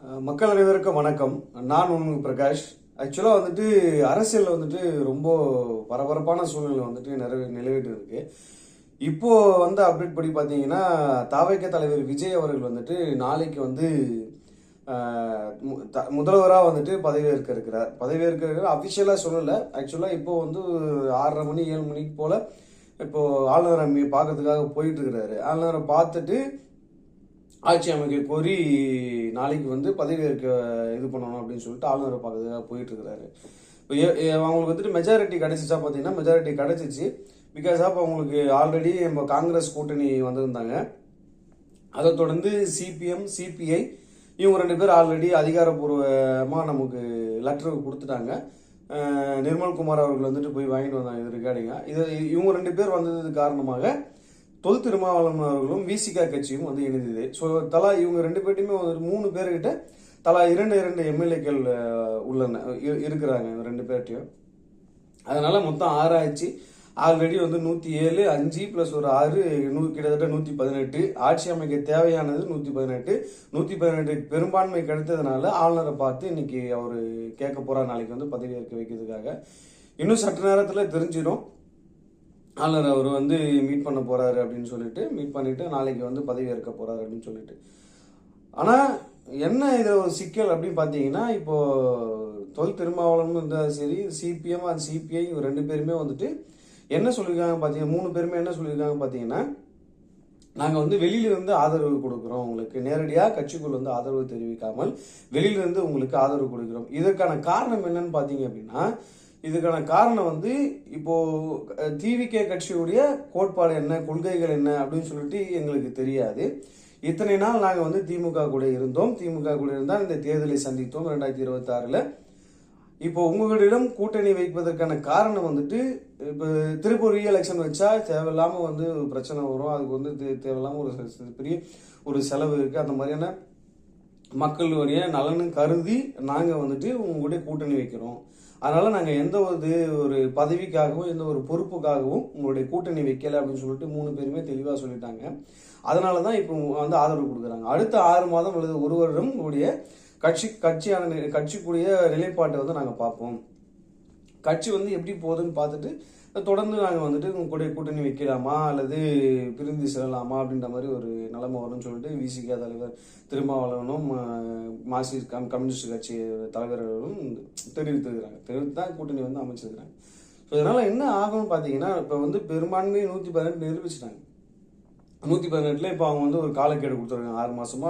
மக்கள் அனைவருக்கும் வணக்கம். நான் உங்கள் பிரகாஷ். ஆக்சுவலாக வந்துட்டு அரசியலில் வந்துட்டு ரொம்ப பரபரப்பான சூழ்நிலை வந்துட்டு நிலவிட்டு இருக்கு. இப்போ வந்து அப்டேட் படி பார்த்தீங்கன்னா, தாவைக்க தலைவர் விஜய் அவர்கள் வந்துட்டு நாளைக்கு வந்து முதல்வராக வந்துட்டு பதவியேற்க இருக்கிறார். அஃபிஷியலாக சொல்லலை. ஆக்சுவலாக இப்போ வந்து 6:30 மணி 7 மணிக்கு போல இப்போ ஆளுநரை பார்க்கறதுக்காக போயிட்டு இருக்கிறாரு. ஆளுநரை பார்த்துட்டு ஆட்சி அமைக்க கோரி நாளைக்கு வந்து பதவியேற்க இது பண்ணணும் அப்படின்னு சொல்லிட்டு ஆளுநரை பார்க்கறதுக்காக போயிட்டு இருக்கிறாரு. இப்போ அவங்களுக்கு வந்துட்டு மெஜாரிட்டி கிடைச்சிச்சா பார்த்தீங்கன்னா, மெஜாரிட்டி கிடைச்சிச்சு. பிகாஸ் ஆஃப் அவங்களுக்கு ஆல்ரெடி நம்ம காங்கிரஸ் கூட்டணி வந்திருந்தாங்க. அதை தொடர்ந்து சிபிஎம், சிபிஐ இவங்க 2 பேர் ஆல்ரெடி அதிகாரப்பூர்வமாக நமக்கு லெட்டர் கொடுத்துட்டாங்க. நிர்மல்குமார் அவர்கள் வந்துட்டு போய் வாங்கிட்டு வந்தாங்க இது ரிகார்டிங்க. இவங்க 2 பேர் வந்தது காரணமாக தொல் திருமாவளவன் அவர்களும் விசிகா கட்சியும் வந்து இணைந்தது. ஸோ தலா இவங்க 2 பேர்ட்டையுமே வந்து 3 பேர்கிட்ட தலா 2 எம்எல்ஏக்கள் இருக்கிறாங்க 2 பேர்ட்டையும். அதனால மொத்தம் 6 ஆச்சு. ஆல்ரெடி வந்து 107, 5 + ஒரு 6 கிட்டத்தட்ட 118. ஆட்சி அமைக்க தேவையானது 118. 118 பெரும்பான்மை கிடைத்ததுனால ஆளுநரை பார்த்து இன்னைக்கு அவர் கேட்க போறார், நாளைக்கு வந்து பதவியேற்க வைக்கிறதுக்காக. இன்னும் சற்று நேரத்தில் தெரிஞ்சிடும் ஆளுநர் அவர் வந்து மீட் பண்ண போறாரு அப்படின்னு சொல்லிட்டு, மீட் பண்ணிட்டு நாளைக்கு வந்து பதவியேற்க போறாரு அப்படின்னு சொல்லிட்டு. ஆனா என்ன இது ஒரு சிக்கல் அப்படின்னு பாத்தீங்கன்னா, இப்போ தொல் திருமாவளவன் இருந்தாலும் சரி, சிபிஎம் அண்ட் சிபிஐ 2 பேருமே வந்துட்டு என்ன சொல்லியிருக்காங்க பாத்தீங்கன்னா, 3 பேருமே என்ன சொல்லியிருக்காங்க பாத்தீங்கன்னா, நாங்க வந்து வெளியில இருந்து ஆதரவு கொடுக்கிறோம், உங்களுக்கு நேரடியா கட்சிக்குள் வந்து ஆதரவு தெரிவிக்காமல் வெளியில இருந்து உங்களுக்கு ஆதரவு கொடுக்கிறோம். இதற்கான காரணம் என்னன்னு பாத்தீங்க அப்படின்னா, இதுக்கான காரணம் வந்து இப்போ டிவிகே கட்சியுடைய கோட்பாடு என்ன, கொள்கைகள் என்ன அப்படின்னு சொல்லிட்டு எங்களுக்கு தெரியாது. இத்தனை நாள் நாங்கள் வந்து திமுக கூட இருந்தோம். திமுக கூட இருந்தால் இந்த தேர்தலை சந்தித்தோம் 2026. இப்போ உங்களிடம் கூட்டணி வைப்பதற்கான காரணம் வந்துட்டு, இப்போ திருப்பூர் ரீஎலெக்ஷன் வச்சா தேவையில்லாம வந்து பிரச்சனை வரும். அதுக்கு வந்து தேவையில்லாம ஒரு பெரிய ஒரு செலவு இருக்கு. அந்த மாதிரியான மக்களுடைய நலனும் கருதி நாங்கள் வந்துட்டு உங்களுடைய கூட்டணி வைக்கிறோம். அதனால நாங்கள் எந்த ஒரு பதவிக்காகவும் எந்த ஒரு பொறுப்புக்காகவும் உங்களுடைய கூட்டணி வைக்கல அப்படின்னு சொல்லிட்டு 3 பேருமே தெளிவாக சொல்லிட்டாங்க. அதனால தான் இப்போ வந்து ஆதரவு கொடுக்குறாங்க. அடுத்த 6 மாதம் அல்லது 1 வருடம் உங்களுடைய கட்சிக்குரிய நிலைப்பாட்டை வந்து நாங்கள் பார்ப்போம். கட்சி வந்து எப்படி போகுதுன்னு பார்த்துட்டு தொடர்ந்து நாங்கள் வந்துட்டு உங்களுடைய கூட்டணி வைக்கலாமா அல்லது பிரிந்து செல்லலாமா அப்படின்ற மாதிரி ஒரு நிலைமை வரும்னு சொல்லிட்டு விசிகா தலைவர் திருமாவளவனும் மார்க்சிஸ்ட் கம்யூனிஸ்ட் கட்சி தலைவர்களும் தெரிவித்து தான் கூட்டணி வந்து அமைச்சிருக்கிறாங்க. ஸோ இதனால என்ன ஆகும்னு பார்த்தீங்கன்னா, இப்போ வந்து பெரும்பான்மை 118 நிரூபிச்சிட்டாங்க. 118ல் இப்போ அவங்க வந்து ஒரு காலக்கெடு கொடுத்துருக்காங்க 6 மாசமா.